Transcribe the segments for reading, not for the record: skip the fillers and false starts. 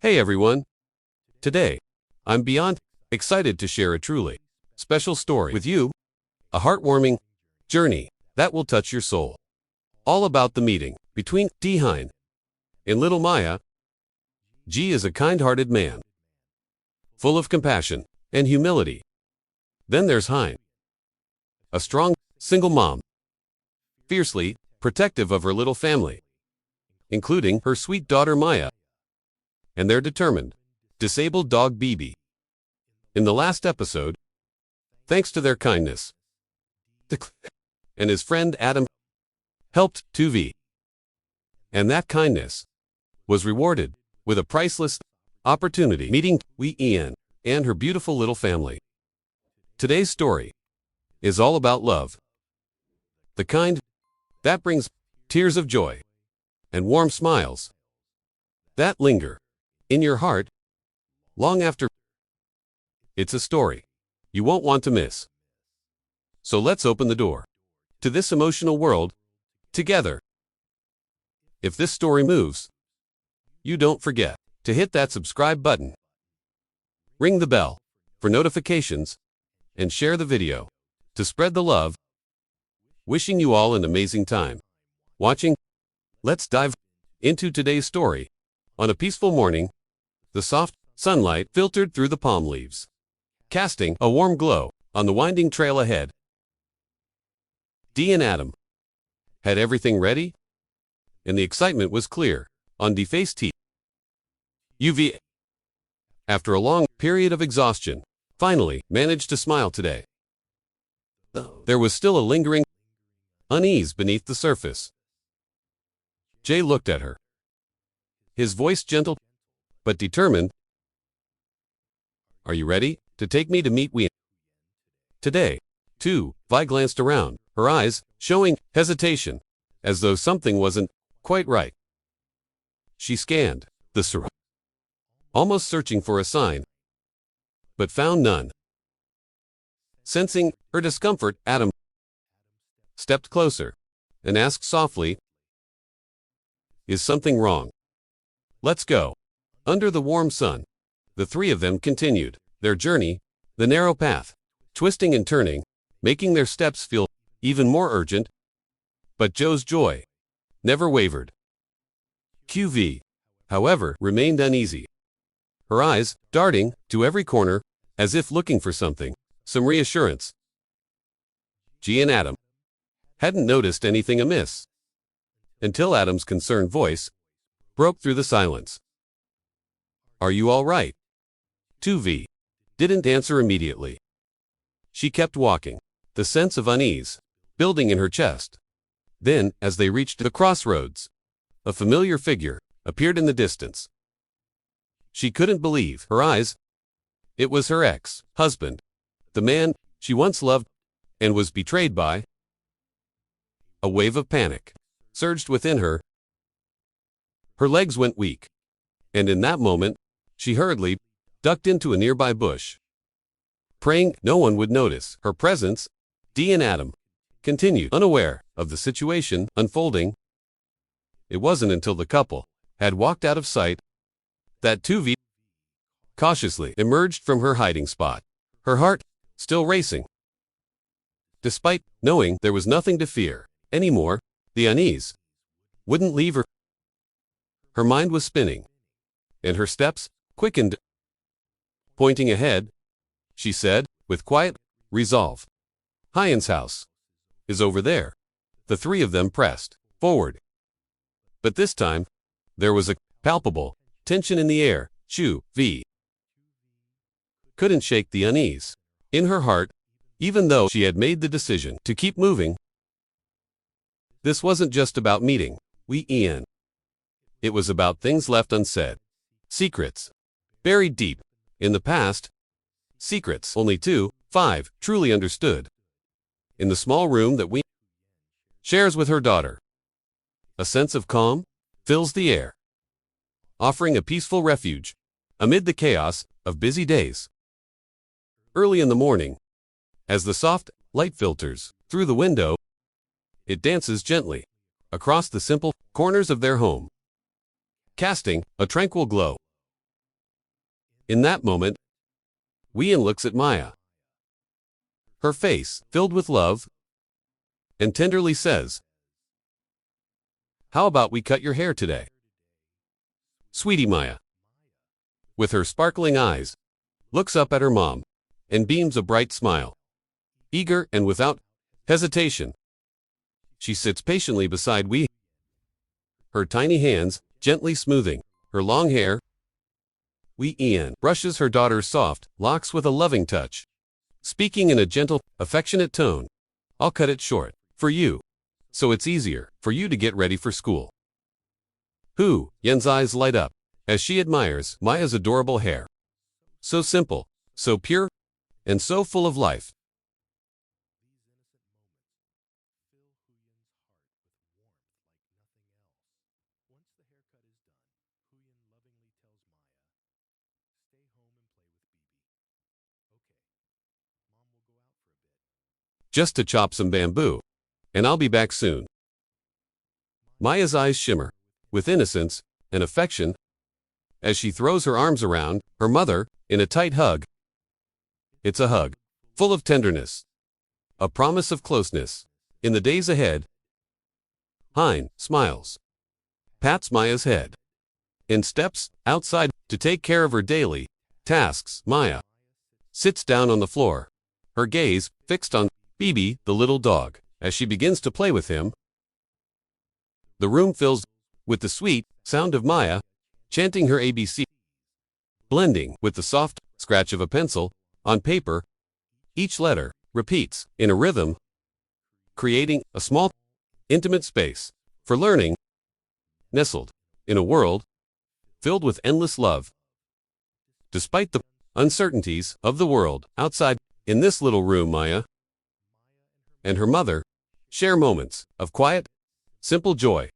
Hey everyone! Today, I'm beyond excited to share a truly special story with you, a heartwarming journey that will touch your soul. All about the meeting between Ly Tieu Huyen and little Maya. G is a kind-hearted man, full of compassion and humility. Then there's Huyen, a strong, single mom, fiercely protective of her little family, including her sweet daughter Maya, and their determined, disabled dog BB. In the last episode, thanks to their kindness, and his friend Adam helped 2V. And that kindness was rewarded with a priceless opportunity meeting Ly Tieu Huyen and her beautiful little family. Today's story is all about love, the kind that brings tears of joy and warm smiles that linger in your heart long after. It's a story you won't want to miss. So let's open the door to this emotional world together. If this story moves you, don't forget to hit that subscribe button, ring the bell for notifications, and share the video to spread the love. Wishing you all an amazing time watching. Let's dive into today's story. On a peaceful morning, the soft sunlight filtered through the palm leaves, casting a warm glow on the winding trail ahead. Dee and Adam had everything ready, and the excitement was clear on Dee's face. UV, after a long period of exhaustion, finally managed to smile today. There was still a lingering unease beneath the surface. Jay looked at her, his voice gentle but determined. Are you ready to take me to meet Huyen today? 2V glanced around, her eyes showing hesitation, as though something wasn't quite right. She scanned the surroundings, almost searching for a sign, but found none. Sensing her discomfort, Adam stepped closer and asked softly, "Is something wrong? Let's go." Under the warm sun, the three of them continued their journey, the narrow path, twisting and turning, making their steps feel even more urgent. But Joe's joy never wavered. QV, however, remained uneasy, her eyes darting to every corner, as if looking for something, some reassurance. G and Adam hadn't noticed anything amiss, until Adam's concerned voice broke through the silence. Are you all right? 2V didn't answer immediately. She kept walking, the sense of unease building in her chest. Then, as they reached the crossroads, a familiar figure appeared in the distance. She couldn't believe her eyes. It was her ex-husband, the man she once loved and was betrayed by. A wave of panic surged within her. Her legs went weak, and in that moment, she hurriedly ducked into a nearby bush, praying no one would notice her presence. Dee and Adam continued unaware of the situation unfolding. It wasn't until the couple had walked out of sight that 2V cautiously emerged from her hiding spot, her heart still racing. Despite knowing there was nothing to fear anymore, the unease wouldn't leave her. Her mind was spinning, and her steps quickened. Pointing ahead, she said, with quiet resolve, "Huyen's house is over there." The three of them pressed forward. But this time, there was a palpable tension in the air. 2V couldn't shake the unease in her heart, even though she had made the decision to keep moving. This wasn't just about meeting Ly Tieu Huyen. It was about things left unsaid, secrets buried deep in the past, secrets only 2V truly understood. In the small room that Huyen shares with her daughter, a sense of calm fills the air, offering a peaceful refuge amid the chaos of busy days. Early in the morning, as the soft light filters through the window, it dances gently across the simple corners of their home, casting a tranquil glow In that moment, Huyen looks at Maya. Her face, filled with love, and tenderly says, "How about we cut your hair today?" Sweetie Maya, with her sparkling eyes, looks up at her mom and beams a bright smile. Eager and without hesitation, she sits patiently beside Huyen, her tiny hands gently smoothing her long hair. Huyen brushes her daughter's soft locks with a loving touch, speaking in a gentle, affectionate tone. "I'll cut it short for you, so it's easier for you to get ready for school." Huyen's eyes light up as she admires Maya's adorable hair. So simple, so pure, and so full of life. "Just to chop some bamboo, and I'll be back soon." Maya's eyes shimmer with innocence and affection as she throws her arms around her mother in a tight hug. It's a hug full of tenderness, a promise of closeness in the days ahead. Huyen smiles, pats Maya's head, and steps outside to take care of her daily tasks. Maya sits down on the floor, her gaze fixed on Bibi, the little dog, as she begins to play with him. The room fills with the sweet sound of Maya chanting her ABC, blending with the soft scratch of a pencil on paper. Each letter repeats in a rhythm, creating a small, intimate space for learning, nestled in a world filled with endless love. Despite the uncertainties of the world outside, in this little room, Maya and her mother share moments of quiet, simple joy,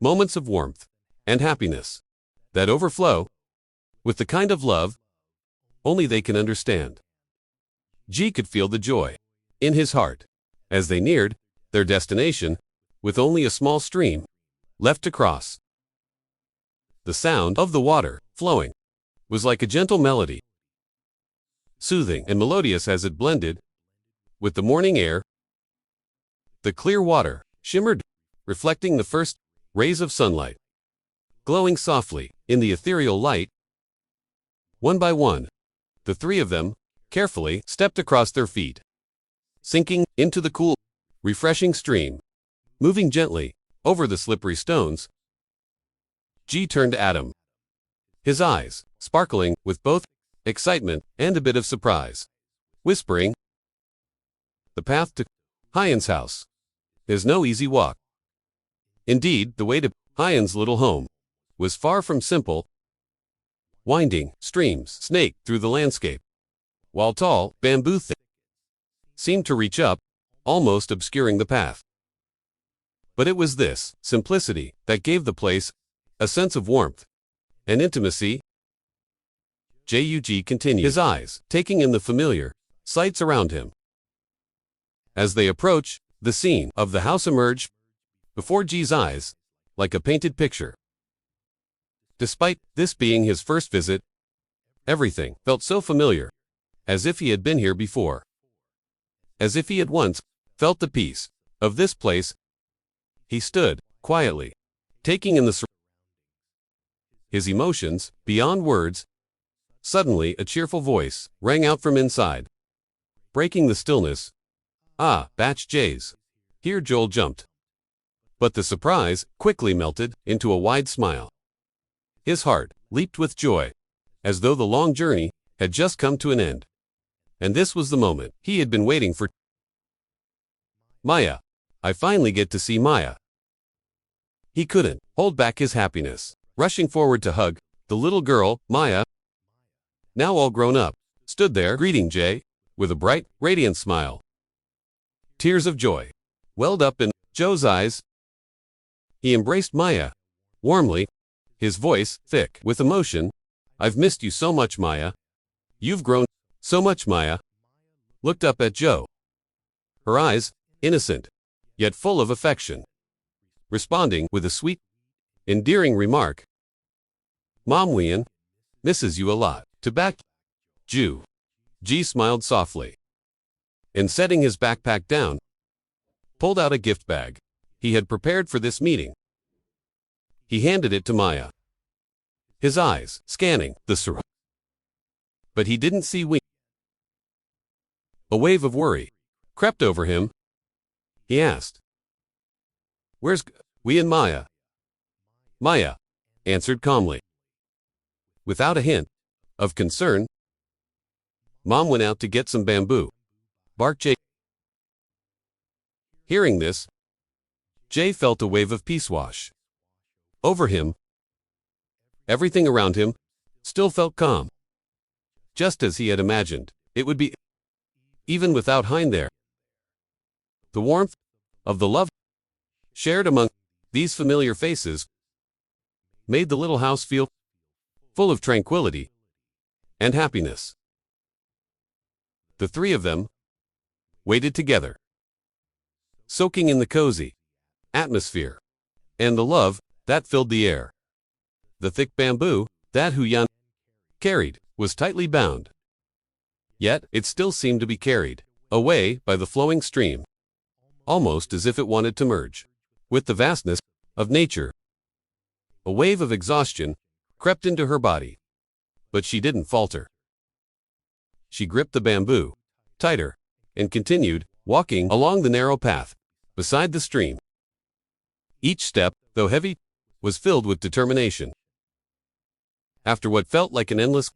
moments of warmth and happiness that overflow with the kind of love only they can understand. G could feel the joy in his heart as they neared their destination with only a small stream left to cross. The sound of the water flowing was like a gentle melody, soothing and melodious as it blended with the morning air. The clear water shimmered, reflecting the first rays of sunlight, glowing softly in the ethereal light. One by one, the three of them carefully stepped across their feet, sinking into the cool, refreshing stream, moving gently over the slippery stones. G turned to Adam, his eyes sparkling with both excitement and a bit of surprise, whispering, "The path to Huyen's house is no easy walk." Indeed, the way to Huyen's little home was far from simple. Winding streams snaked through the landscape, while tall bamboo thickets seemed to reach up, almost obscuring the path. But it was this simplicity that gave the place a sense of warmth and intimacy. Jug continued, his eyes taking in the familiar sights around him. As they approached, the scene of the house emerged before G's eyes like a painted picture. Despite this being his first visit, everything felt so familiar, as if he had been here before, as if he had once felt the peace of this place. He stood quietly, taking in the surroundings, his emotions beyond words. Suddenly, a cheerful voice rang out from inside, breaking the stillness. "Ah, Batch J's." Here Joel jumped, but the surprise quickly melted into a wide smile. His heart leaped with joy, as though the long journey had just come to an end. And this was the moment he had been waiting for. "Maya. I finally get to see Maya." He couldn't hold back his happiness, rushing forward to hug the little girl. Maya, now all grown up, stood there greeting Jay with a bright, radiant smile. Tears of joy welled up in Joe's eyes. He embraced Maya warmly, his voice thick with emotion. "I've missed you so much, Maya. You've grown so much." Maya looked up at Joe, her eyes innocent, yet full of affection, responding with a sweet, endearing remark. "Mom Huyen, misses you a lot. To back Jew. G smiled softly. And setting his backpack down, pulled out a gift bag he had prepared for this meeting. He handed it to Maya, his eyes scanning the surroundings. But he didn't see Wee. A wave of worry crept over him. He asked, "Where's Wee and Maya?" Maya answered calmly. Without a hint of concern, Mom went out to get some bamboo. Bark Jay. Hearing this, Jay felt a wave of peace wash over him. Everything around him still felt calm, just as he had imagined it would be, even without Hein there. The warmth of the love shared among these familiar faces made the little house feel full of tranquility and happiness. The three of them waited together, soaking in the cozy atmosphere and the love that filled the air. The thick bamboo that Huyen carried was tightly bound, yet it still seemed to be carried away by the flowing stream, almost as if it wanted to merge with the vastness of nature. A wave of exhaustion crept into her body, but she didn't falter. She gripped the bamboo tighter and continued walking along the narrow path beside the stream. Each step, though heavy, was filled with determination. After what felt like an endless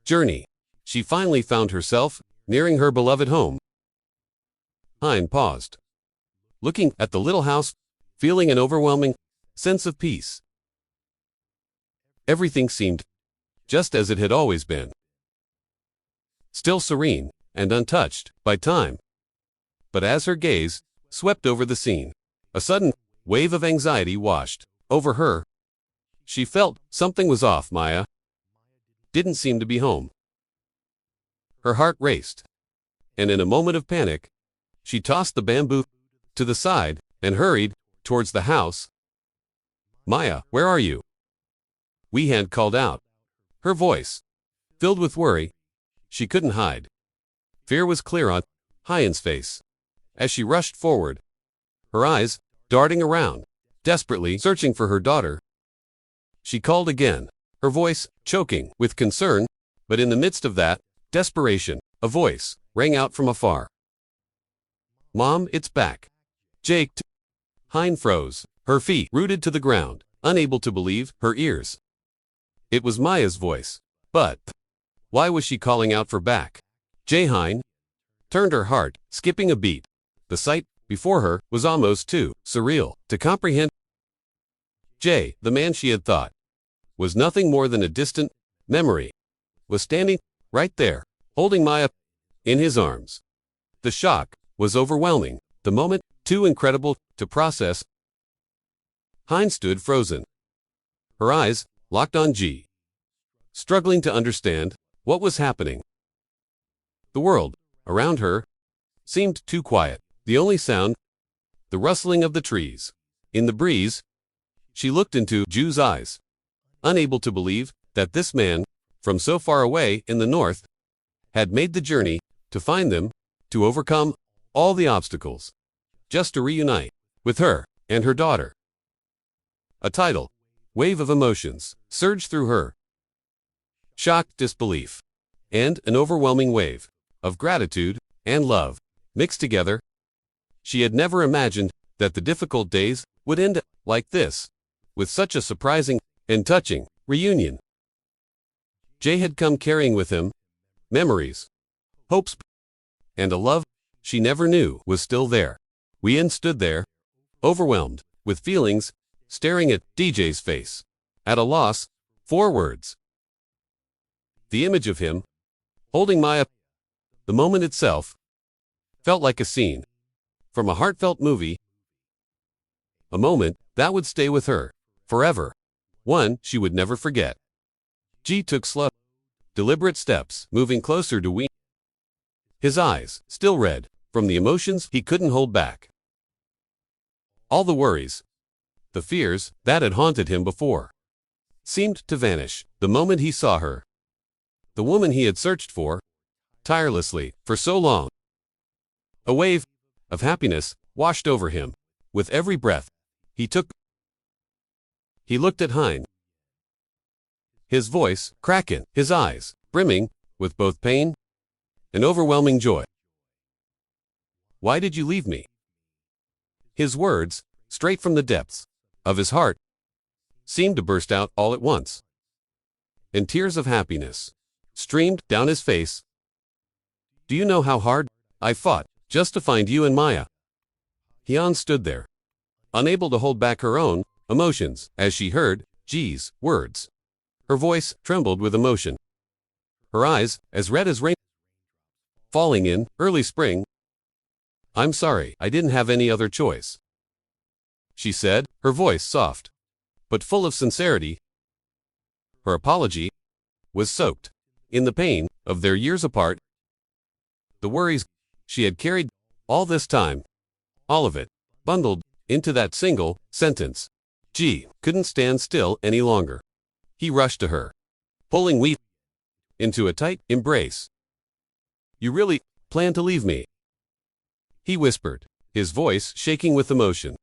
journey, she finally found herself nearing her beloved home. Hein paused, looking at the little house, feeling an overwhelming sense of peace. Everything seemed just as it had always been, still serene and untouched by time. But as her gaze swept over the scene, a sudden wave of anxiety washed over her. She felt something was off. Maya didn't seem to be home. Her heart raced, and in a moment of panic, she tossed the bamboo to the side and hurried towards the house. "Maya, where are you?" Wee had called out, her voice filled with worry she couldn't hide. Fear was clear on Huyen's face as she rushed forward, her eyes darting around, desperately searching for her daughter. She called again, her voice choking with concern, but in the midst of that desperation, a voice rang out from afar. "Mom, it's back." Jake. Hein froze, her feet rooted to the ground, unable to believe her ears. It was Maya's voice, but why was she calling out for back? Hein turned, her heart skipping a beat. The sight before her was almost too surreal to comprehend. Jay, the man she had thought was nothing more than a distant memory, was standing right there, holding Maya in his arms. The shock was overwhelming, the moment too incredible to process. Hein stood frozen, her eyes locked on G, struggling to understand what was happening. The world around her seemed too quiet, the only sound, the rustling of the trees. In the breeze, she looked into Ju's eyes, unable to believe that this man, from so far away in the north, had made the journey to find them, to overcome all the obstacles, just to reunite with her and her daughter. A tidal wave of emotions surged through her. Shock, disbelief, and an overwhelming wave of gratitude and love mixed together. She had never imagined that the difficult days would end like this, with such a surprising and touching reunion. Jay had come carrying with him memories, hopes, and a love she never knew was still there. Huyen stood there, overwhelmed with feelings, staring at DJ's face, at a loss for words. The image of him holding Maya, the moment itself, felt like a scene from a heartfelt movie, a moment that would stay with her forever, one she would never forget. G took slow, deliberate steps, moving closer to Huyen, his eyes still red from the emotions he couldn't hold back. All the worries, the fears that had haunted him before, seemed to vanish the moment he saw her. The woman he had searched for, tirelessly, for so long. A wave of happiness washed over him with every breath he took. He looked at Huyen, his voice cracking, his eyes brimming with both pain and overwhelming joy. "Why did you leave me?" His words, straight from the depths of his heart, seemed to burst out all at once, and tears of happiness streamed down his face. "Do you know how hard I fought just to find you and Maya?" Huyen stood there, unable to hold back her own emotions as she heard Ji's words. Her voice trembled with emotion, her eyes as red as rain falling in early spring. "I'm sorry, I didn't have any other choice," she said, her voice soft, but full of sincerity. Her apology was soaked in the pain of their years apart, the worries she had carried all this time, all of it bundled into that single sentence. Ji couldn't stand still any longer. He rushed to her, pulling Ly into a tight embrace. "You really plan to leave me?" he whispered, his voice shaking with emotion.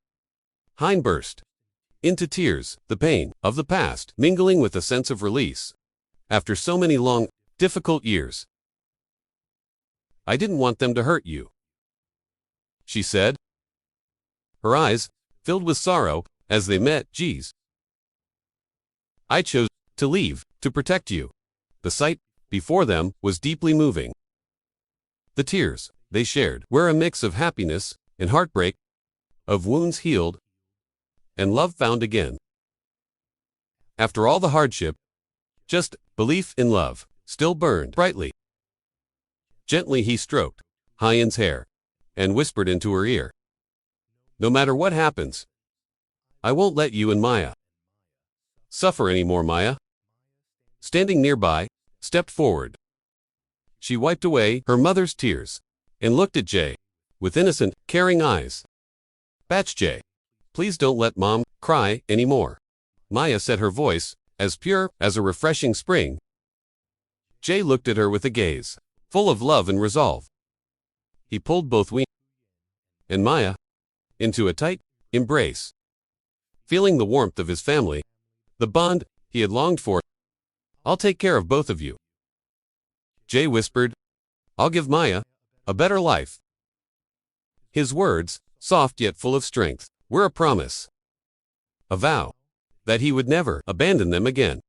Huyen burst into tears, the pain of the past mingling with a sense of release after so many long, difficult years. "I didn't want them to hurt you," she said, her eyes filled with sorrow as they met Ji's. "I chose to leave to protect you." The sight before them was deeply moving. The tears they shared were a mix of happiness and heartbreak, of wounds healed and love found again. After all the hardship, just belief in love still burned brightly. Gently he stroked Huyen's hair and whispered into her ear, "No matter what happens, I won't let you and Maya suffer anymore." Maya, standing nearby, stepped forward. She wiped away her mother's tears and looked at Jay with innocent, caring eyes. "Batch Jay, please don't let Mom cry anymore," Maya said, her voice as pure as a refreshing spring. Jay looked at her with a gaze full of love and resolve. He pulled both Ly and Maya into a tight embrace, feeling the warmth of his family, the bond he had longed for. "I'll take care of both of you," Jay whispered. "I'll give Maya a better life." His words, soft yet full of strength, were a promise, a vow that he would never abandon them again.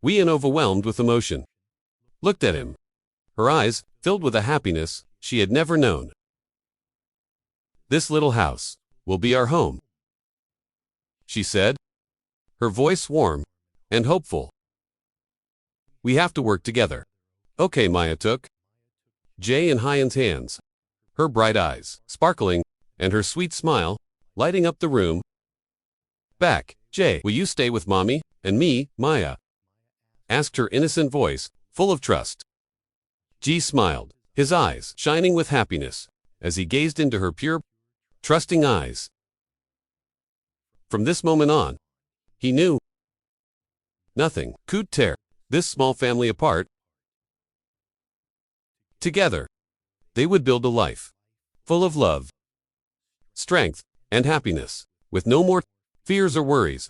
Huyen, overwhelmed with emotion, looked at him, her eyes filled with a happiness she had never known. "This little house will be our home," she said, her voice warm and hopeful. "We have to work together." "Okay." Maya took Jay in Huyen's hands, her bright eyes sparkling and her sweet smile lighting up the room. "Back, Jay, will you stay with Mommy and me?" Maya asked, her innocent voice full of trust. Jay smiled, his eyes shining with happiness as he gazed into her pure, trusting eyes. From this moment on, he knew nothing could tear this small family apart. Together, they would build a life full of love, strength, and happiness, with no more fears or worries.